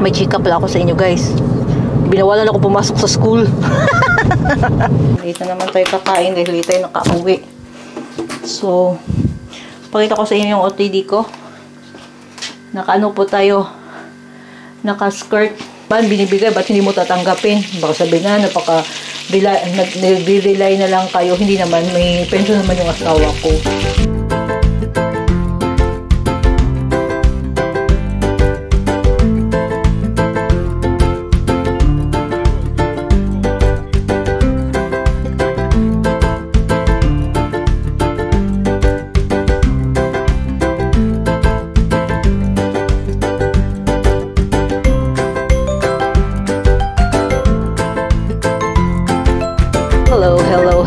May chika pala ako sa inyo, guys. Binawalan ako pumasok sa school. Late na naman tayo kakain dahil late tayo nakauwi. So, pakita ko sa inyo yung OTD ko. Naka-ano po tayo, naka-skirt. Binibigay, ba't hindi mo tatanggapin? Baka sabihin na, nag-rely na lang kayo. Hindi naman, may pension naman yung asawa ko.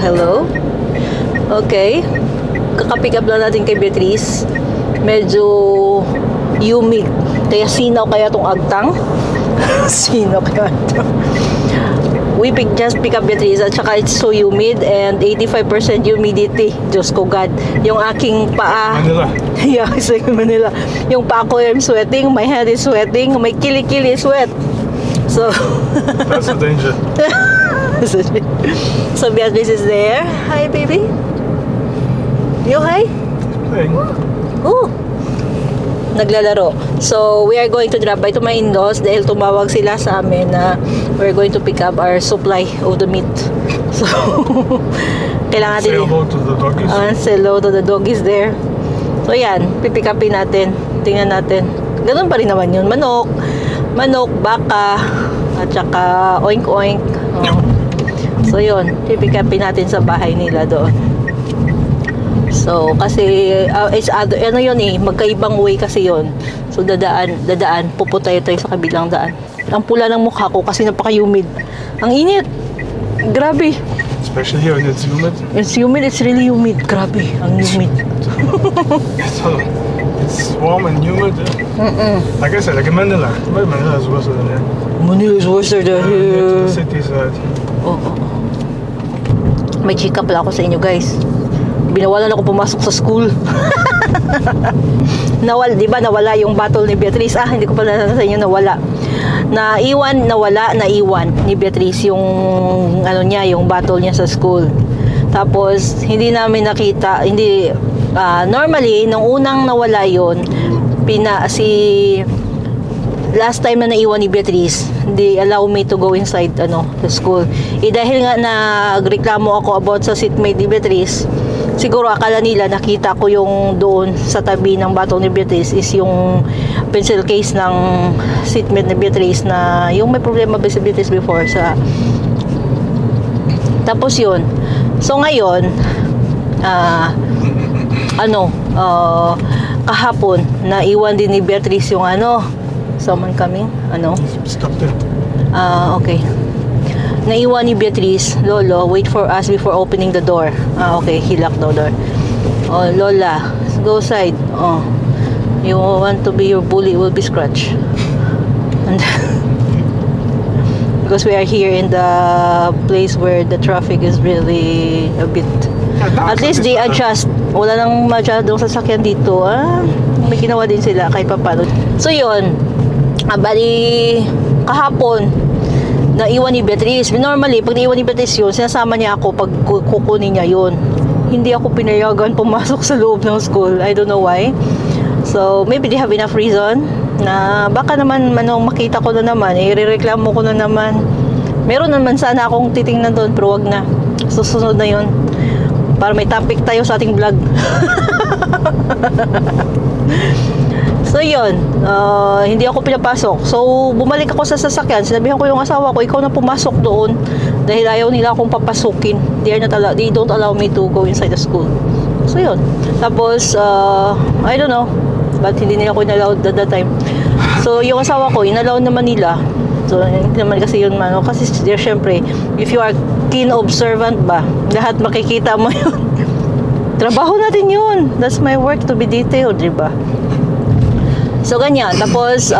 Hello. Okay. Kaka-pick up lang natin kay Beatrice. Medyo humid. Kaya sinaw kaya tong agtang. Sinaw kaya ito. We just pick up Beatrice at saka it's so humid and 85% humidity. Diyos ko God. Yung aking paa. Manila. Yeah, it's like Manila. Yung paa ko I'm sweating. My head is sweating. My kili-kili is sweat. So. That's the danger. So Beatrice is there. Hi, baby. You okay? Hey. Oh. Naglalaro. So we are going to drop by to my in-laws dahil tumawag sila sa amin na we're going to pick up our supply of the meat. So kailangan natin say hello to the doggies. Say hello to the doggies there. So yan, pipick upin natin. Tingnan natin. Ganun pa rin naman yun. Manok, baka, at saka oink-oink. Oh. So yun, pipick upin natin sa bahay nila doon. So kasi ano yun eh, magkaibang way kasi yun. So dadaan, pupunta tayo sa kabilang daan. Ang pula ng mukha ko kasi napaka-humid. Ang init. Grabe. Especially here when it's humid. It's humid, it's really humid. Grabe, ang humid. It's warm and humid. Like I said, like in Manila. Maybe Manila is worse than here. Manila is worse than here. The city side. Oh. May chika pala ako sa inyo, guys. Binawalan ako pumasok sa school. Nawala yung bottle ni Beatrice. Hindi ko pala sa inyo nawala. Naiwan ni Beatrice yung ano niya, yung bottle niya sa school. Tapos hindi namin nakita, normally nung unang nawala yon, last time na naiwan ni Beatrice, they allow me to go inside the school. Dahil nga nagreklamo ako about sa seatmate ni Beatrice, siguro akala nila nakita ko yung doon sa tabi ng bottle ni Beatrice is yung pencil case ng seatmate ni Beatrice na yung may problema ba si Beatrice before sa. Tapos yun. So ngayon, kahapon naiwan din ni Beatrice yung someone coming? Stop there. Okay. Naiwan ni Beatrice, Lolo, wait for us before opening the door. Okay, he locked the door. Oh, Lola, go side. Oh, you want to be your bully, will be scratch. And because we are here in the place where the traffic is really a bit. At least they adjust. Wala nang masyadong sasakyan dito. May ginawa din sila kahit papano. So yun. Bali, kahapon, naiwan ni Beatrice. Normally, pag naiwan ni Beatrice yun, sinasama niya ako pag kukunin niya yun. Hindi ako pinayagan pumasok sa loob ng school. I don't know why. So, maybe they have enough reason na baka naman makita ko na naman, irereklamo ko na naman. Meron naman sana akong titingnan doon, pero wag na. Susunod na yun. Para may topic tayo sa ating vlog. So yun, hindi ako pinapasok. So bumalik ako sa sasakyan. Sinabihan ko yung asawa ko, ikaw na pumasok doon dahil ayaw nila akong papasukin. They don't allow me to go inside the school. So yun. Tapos I don't know, but hindi nila ako inallowed at that time. So yung asawa ko, inallowed naman nila. So hindi naman kasi yun kasi syempre, if you are keen observant ba, lahat makikita mo yun. Trabaho natin yun. That's my work, to be detailed, diba? So ganyan, tapos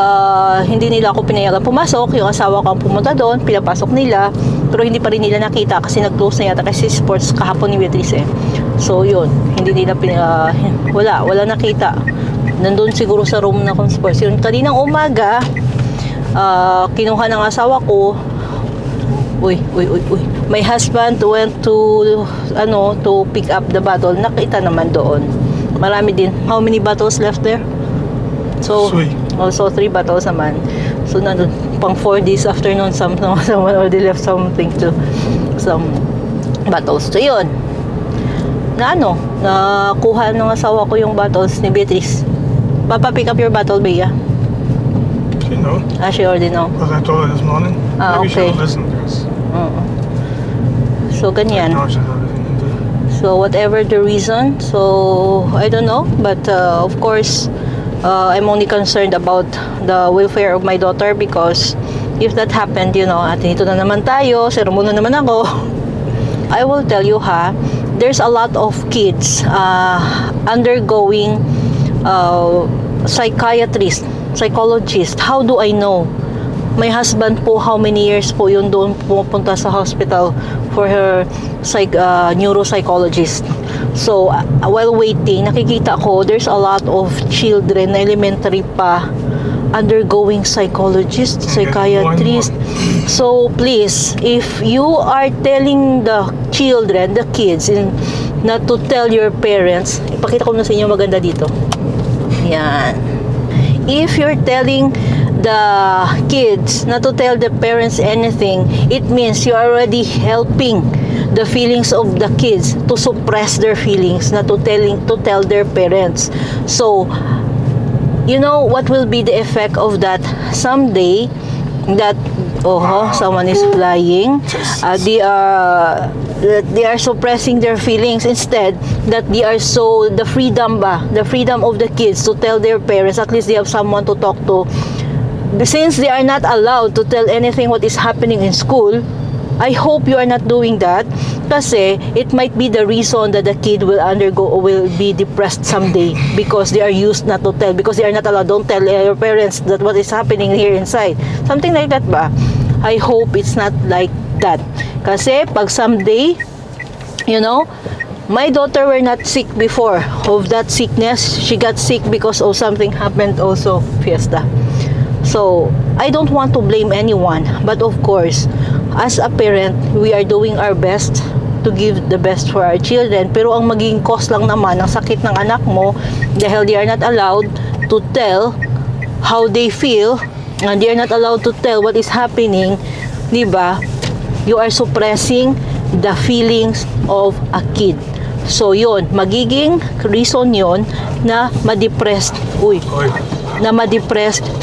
hindi nila ako pinayagan pumasok. Yung asawa ko ang pumunta doon, pinapasok nila, pero hindi pa rin nila nakita kasi nag-close na yata kasi sports kahapon ni Beatrice. So yun, hindi nila wala nakita. Nandun siguro sa room na kung sports. Yun, kaninang umaga kinuha ng asawa ko. Uy. My husband went to pick up the bottle. Nakita naman doon. Marami din. How many bottles left there? So, 3. Also 3 bottles naman. So, nandun, pang 4 days afternoon, someone already left some bottles. So, yun. Nakuha ng asawa ko yung bottles ni Beatrice. Papa, pick up your bottle, Bea. She know. She already know. Because I told her this morning. Maybe Okay. she'll listen to us. So, ganyan. No, she's not listening to us. So, whatever the reason, so, I don't know. But, of course, I'm only concerned about the welfare of my daughter because if that happened, at dito na naman tayo, sermon na naman ako. I will tell you there's a lot of kids undergoing psychologist. How do I know? My husband po, how many years po yun doon pumunta sa hospital for her neuropsychologist. So, while waiting, nakikita ko, there's a lot of children na elementary pa undergoing psychologist, psychiatrist. So, please, if you are telling the children, the kids, not to tell your parents, ipakita ko na sa inyo maganda dito. Yan. If you're telling the kids not to tell the parents anything, it means you're already helping the feelings of the kids to suppress their feelings, not to tell their parents. So, what will be the effect of that? Someday, that someone is flying. They are suppressing their feelings instead that they are the freedom of the kids to tell their parents. At least they have someone to talk to. Since they are not allowed to tell anything what is happening in school, I hope you are not doing that kasi it might be the reason that the kid will be depressed someday because they are used not to tell, because they are not allowed. Don't tell your parents that what is happening here inside. Something like that ba? I hope it's not like that. Kasi pag someday, my daughter were not sick before of that sickness. She got sick because of something happened also, Fiesta. So, I don't want to blame anyone. But of course, as a parent, we are doing our best to give the best for our children. Pero ang magiging cause lang naman ng sakit ng anak mo dahil they are not allowed to tell how they feel and they are not allowed to tell what is happening, diba? You are suppressing the feelings of a kid. So, yun, magiging reason yun na ma-depressed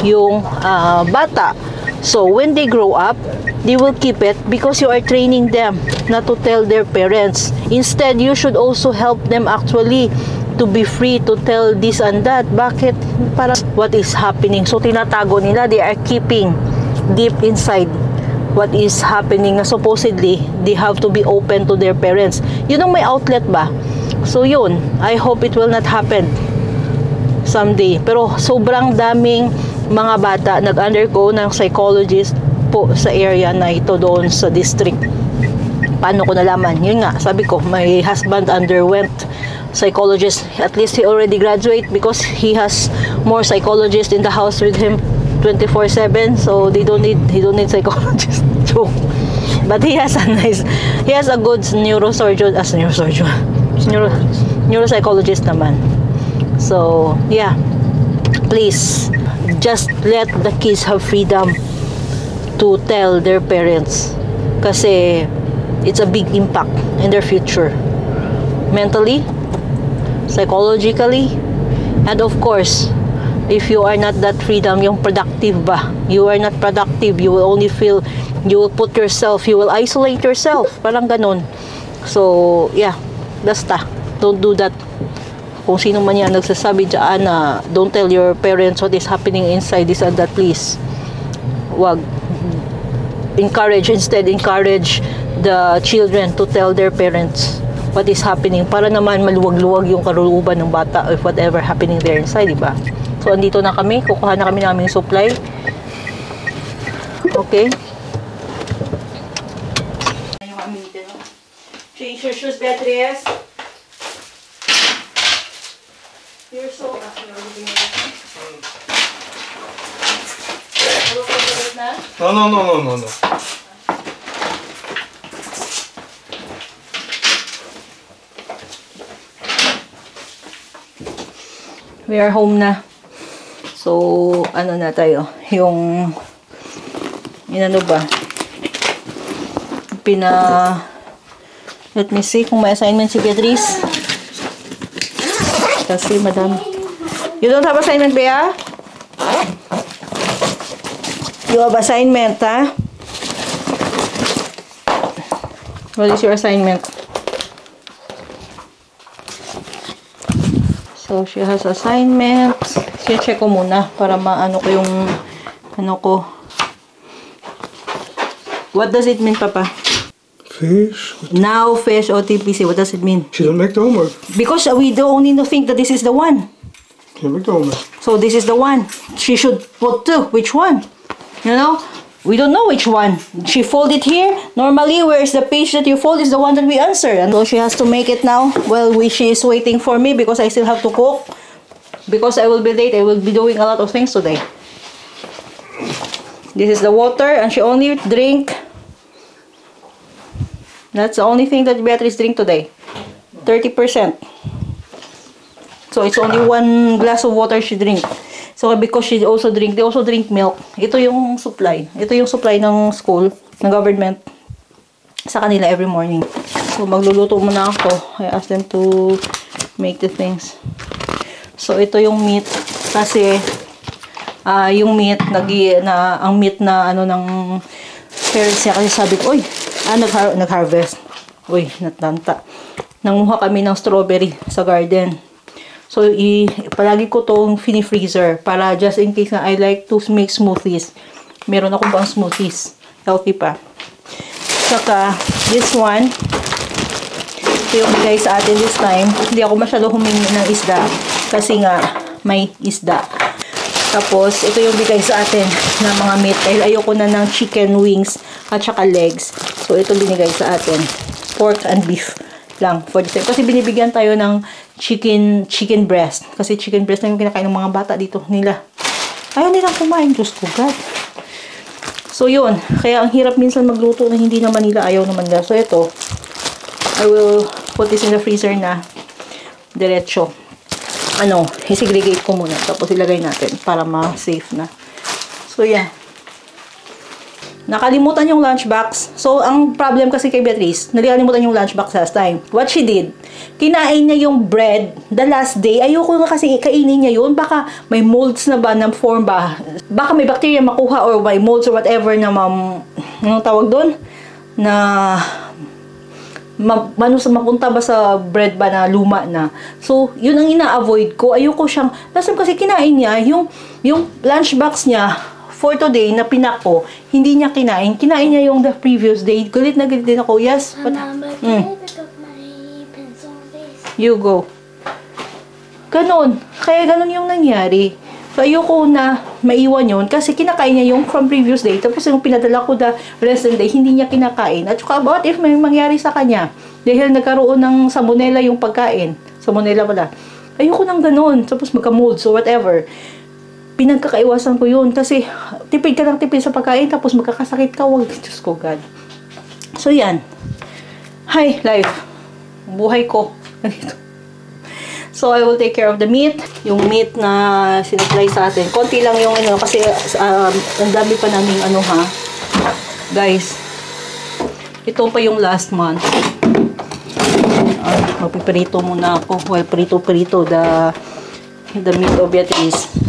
yung bata. So, when they grow up, they will keep it because you are training them not to tell their parents. Instead, you should also help them actually to be free to tell this and that. Bakit? Para what is happening. So, tinatago nila, they are keeping deep inside what is happening na supposedly they have to be open to their parents. Yun ang may outlet ba? So, yun. I hope it will not happen someday. Pero sobrang daming mga bata nag-undergo ng psychologist po sa area na ito doon sa district. Paano ko nalaman? Yun nga, sabi ko, my husband underwent psychologist. At least he already graduate because he has more psychologists in the house with him 24/7. So he don't need psychologist. But he has a good neuropsychologist naman. So, yeah. Please, just let the kids have freedom to tell their parents kasi it's a big impact in their future. Mentally, psychologically, and of course, if you are not that freedom, yung productive ba? You are not productive, you will only feel, you will isolate yourself. Parang ganun. So, yeah, basta. Don't do that. Kung sino man yan nagsasabi dyan na don't tell your parents what is happening inside this and that, please. Wag. Instead encourage the children to tell their parents what is happening para naman maluwag-luwag yung karuluban ng bata of whatever happening there inside, diba? So, andito na kami. Kukuha na kami naming supply. Okay. Change your shoes, Beatrice. You're so... No, no, no, no, no, no. We are home na. So, ano na tayo? Yung ano ba? Let me see kung may assignment si Beatrice. Kasi madam. You don't have assignment, Bea? You have assignment, ha? What is your assignment? So, she has assignment. Check ko muna para maano ko yung ano ko. What does it mean, Papa? Fish. Now, fish, OTPC. What does it mean? She don't make the homework. Because we don't only think that this is the one. She don't make the homework. So, this is the one. She should put two. Which one? You know? We don't know which one. She fold it here. Normally, where is the page that you fold is the one that we answer. And so, she has to make it now. Well, she is waiting for me because I still have to cook. Because I will be late. I will be doing a lot of things today. This is the water. And she only drink. That's the only thing that Beatrice drink today. 30%. So, it's only 1 glass of water she drink. So, because they also drink milk. Ito yung supply. Ito yung supply ng school, ng government, sa kanila every morning. So, magluluto muna ako. I asked them to make the things. So, ito yung meat. Kasi, yung meat, ang meat na, ano, ng parents niya. Kasi sabi ko, nag-harvest. Uy, natanta. Nanguha kami ng strawberry sa garden. So, palagi ko tong fini-freezer para just in case na I like to make smoothies. Meron ako bang smoothies. Healthy pa. Saka, this one, ito yung bigay sa atin this time. Hindi ako masyado humingi ng isda kasi nga may isda. Tapos, ito yung bigay sa atin ng mga meat. Dahil ayoko na ng chicken wings at saka legs. So, ito binigay sa atin. Pork and beef lang for the same. Kasi binibigyan tayo ng chicken breast. Kasi chicken breast na yung kinakain ng mga bata dito nila. Ayaw nilang kumain. Diyos ko, God. So, yun. Kaya ang hirap minsan magluto na hindi naman nila ayaw naman nila. So, ito. I will put this in the freezer na diretso. I-segregate ko muna. Tapos ilagay natin para ma-safe na. So, yeah. Nakalimutan yung lunchbox. So, ang problem kasi kay Beatrice, nakalimutan yung lunchbox last time. What she did, kinain niya yung bread the last day. Ayoko nga kasi kainin niya yun. Baka may molds na ba, na form ba? Baka may bacteria makuha or may molds or whatever na anong tawag doon? Na mapunta ba sa bread ba na luma na. So, yun ang ina-avoid ko. Ayoko siyang, last time kasi kinain niya, yung lunchbox niya, for today, na pinak ko, hindi niya kinain. Kinain niya yung the previous day. Galit na galit din ako. Yes? But, Mama, can I pick up my pencil base? You go. Ganon. Kaya ganon yung nangyari. So, ayoko na maiwan yun kasi kinakain niya yung from previous day. Tapos yung pinadala ko the rest of the day, hindi niya kinakain. At saka, what if may mangyari sa kanya? Dahil nagkaroon ng salmonella yung pagkain. Salmonella pala. Ayoko nang ganon. Tapos magka-molds or whatever. Pinagkakaiwasan ko yun kasi tipid ka ng tipid sa pagkain tapos magkakasakit ka. Wag, Diyos ko, God. So, yan. Hi, life. Buhay ko. So, I will take care of the meat. Yung meat na sinupply sa atin. Konti lang yung kasi ang dami pa namin guys. Ito pa yung last month. Magpiprito muna ako. Well, prito-prito the meat of Beatrice.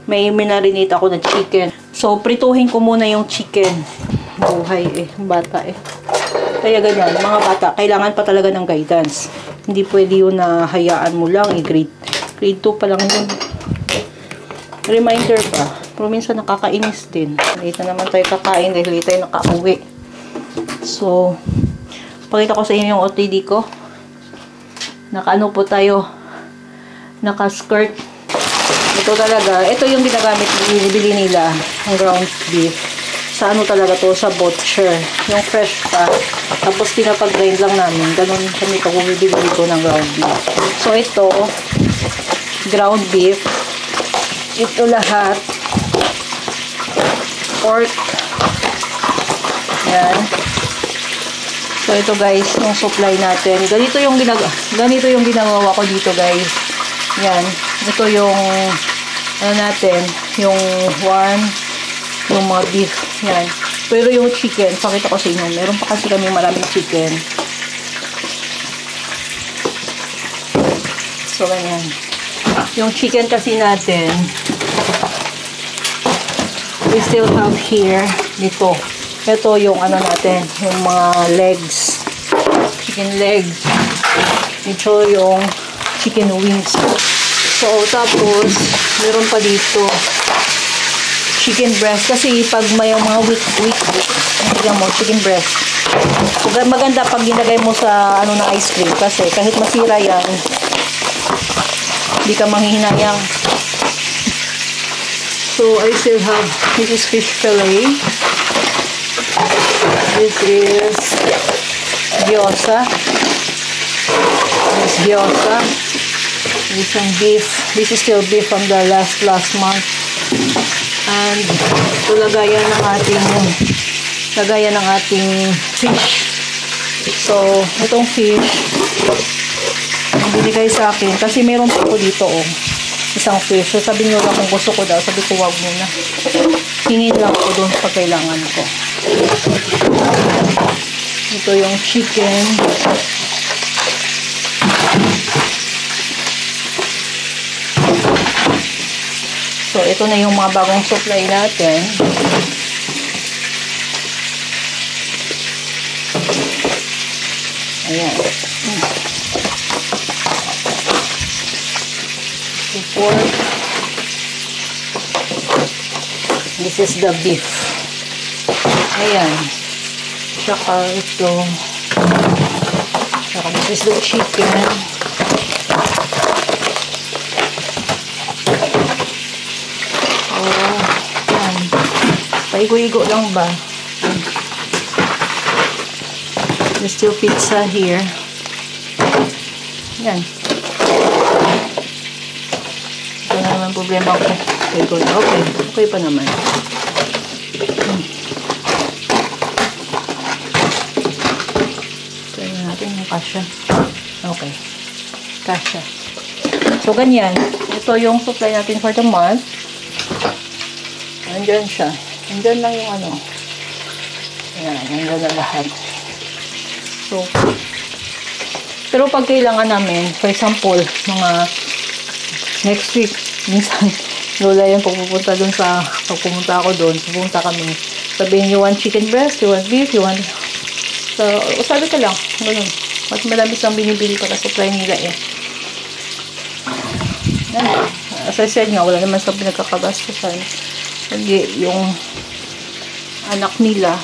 May minarinate ako ng chicken. So, prituhin ko muna yung chicken. Buhay bata Kaya ganyan, mga bata, kailangan pa talaga ng guidance. Hindi pwede yun na hayaan mo lang, grade 2 pa lang yun. Reminder pa. Pero minsan nakakainis din. Late na naman tayo kakain dahil late tayo nakauwi. So, pakita ko sa inyo yung OTD ko. Naka-ano po tayo. Naka-skirt. Ito talaga, ito yung ginagamit, binibili nila, ang ground beef. Sa talaga to, sa butcher. Yung fresh pa. Tapos pinapag-grind lang namin. Ganun kami ito, bumibili ko ng ground beef. So ito, ground beef. Ito lahat. pork. Yan. So, ito guys, yung supply natin. Ganito yung ginagawa ko dito guys. Yan. Ito yung, ano natin, yung mga beef. Yan. Pero yung chicken, pakita ko sa inyo. Meron pa kasi kami maraming chicken. So, ganyan. Yung chicken kasi natin, we still have here, dito. Ito yung ano natin, yung mga legs. Chicken legs. Ito yung chicken wings. So, tapos, meron pa dito chicken breast. Kasi pag may mga weak, tignan mo, chicken breast. So, maganda pag ginagay mo sa ano na ice cream. Kasi kahit masira yan, hindi ka manghihinayang. So, I still have, this is fish fillet. This is gyoza. This gyoza. This some beef. This is still beef from the last month. And ito lagayan ng ating fish. So, itong fish ang binigay sa akin kasi meron pa ako dito isang fish. So, sabi nyo lang kung gusto ko daw. Sabi ko, wag muna. Hingin lang ako doon pag kailangan ko. Ito yung chicken. So, ito na yung mga bagong supply natin. Ayan. Pork. This is the beef. Ayan. Tsaka ito. Tsaka this is the chicken. Oh, yan. Paigo-igo lang ba? There's still pizza here. Yan. Ito na naman problema ko. Okay pa naman. Try natin yung kasha. Okay. Kasha. So, ganyan. Ito yung supply natin for the month. Nandyan siya. Nandyan lang yung ano. Ayan. Nandyan na lahat. So, pero pag kailangan namin, for example, mga next week, minsan, lola yan, pagpupunta dun sa, pagpupunta ako dun, pupunta kami, sabihin, you want chicken breast, you want beef, you want, so, sabi ka lang, ganun, mas marami silang binibili para supply nila yan, as I said nga, wala naman sa pinagkakagastusan, hindi, yung anak nila,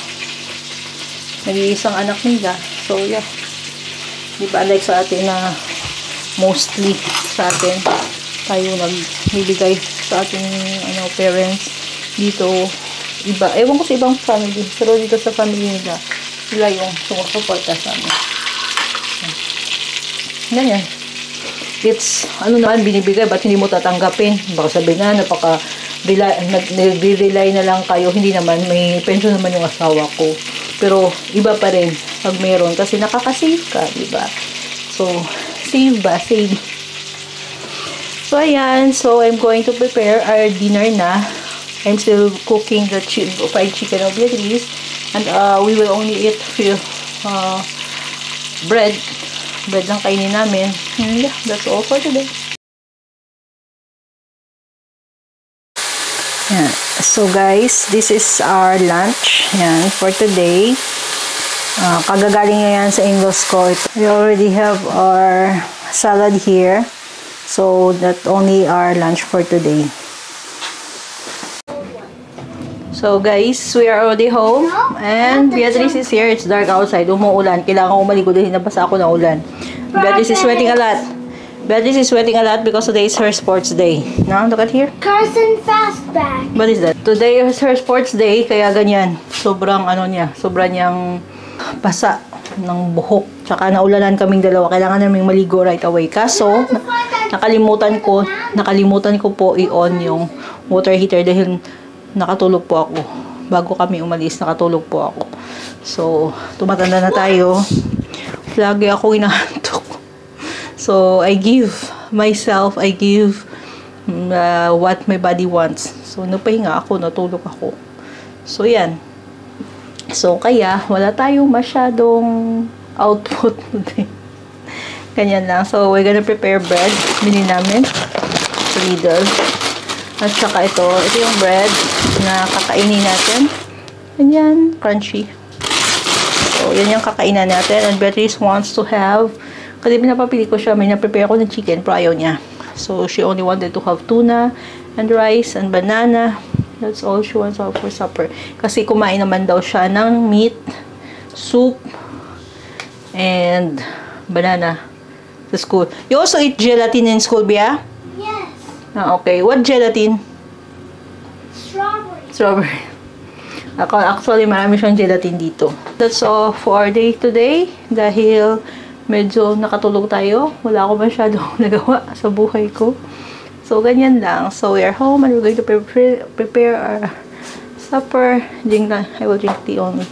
nag-iisang anak nila, so, yeah, di ba, like sa atin na, mostly, sa atin, tayo nagbibigay sa ating parents dito iba, ewan ko sa ibang family pero dito sa family nila sila yung sumusuporta sa amin. Ganyan, it's naman binibigay, ba't hindi mo tatanggapin? Baka sabihin na nag-rely na lang kayo, hindi naman, may pension naman yung asawa ko, pero iba pa rin pag meron kasi nakakasave ka, diba? So save. So, ayan. So, I'm going to prepare our dinner na. I'm still cooking the fried chicken of Beatrice. And, we will only eat bread. Bread lang kainin namin. And, yeah, that's all for today. Yeah. So, guys, this is our lunch. Yan, for today. Kagagaling na yan sa in-laws ko. We already have our salad here. So, that's only our lunch for today. So, guys, we are already home. And Beatrice is here. It's dark outside. Umuulan. Kailangan ko maligo dahil nabasa ako na ulan. Beatrice is sweating a lot. Beatrice is sweating a lot because today is her sports day. Now, look at here. Carson Fastback. What is that? Today is her sports day. Kaya ganyan. Sobrang sobrang niyang basa ng buhok. Tsaka naulanan kaming dalawa. Kailangan naming maligo right away. Kaso, nakalimutan ko po i-on yung water heater dahil nakatulog po ako. bago kami umalis, nakatulog po ako. So, tumatanda na tayo. Lagi ako inaantok. So, I give what my body wants. So, napahinga ako, natulog ako. So, yan. So, kaya, wala tayong masyadong output. Ganyan lang. So, we're gonna prepare bread. Bili namin sa Lidl. At saka ito yung bread na kakainin natin. Ganyan, crunchy. So, yan yung kakainan natin. And Beatrice wants to have, kasi pinapapili ko siya, may na-prepare ko ng chicken, pero ayaw niya. So, she only wanted to have tuna, and rice, and banana. That's all she wants for supper. Kasi kumain naman daw siya ng meat, soup, and banana sa school. You also eat gelatin in school, Bia? Yes. Ah, okay. What gelatin? Strawberry. Strawberry. Actually, marami siyang gelatin dito. That's all for our day today. Dahil medyo nakatulog tayo. Wala ako masyadong nagawa sa buhay ko. So, ganyan lang. So, we are home and we're going to prepare our supper. I will drink tea only.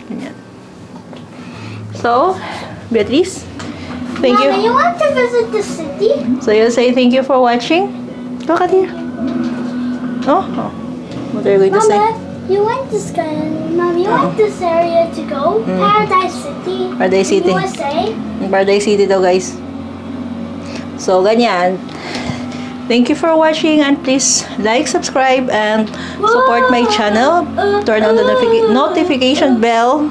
Ganyan. So, Beatrice, thank Mama, you. you want to visit the city? So, you'll say thank you for watching. Look at here. Oh. What are you going to say? Mama, you want this Mom, you want this area to go? Paradise City. Paradise City. USA. Paradise City daw, guys. So, ganyan. Thank you for watching and please like, subscribe, and support my channel. Turn on the notification bell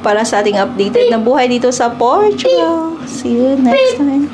para sa ating updated na buhay dito sa Portugal. See you next time.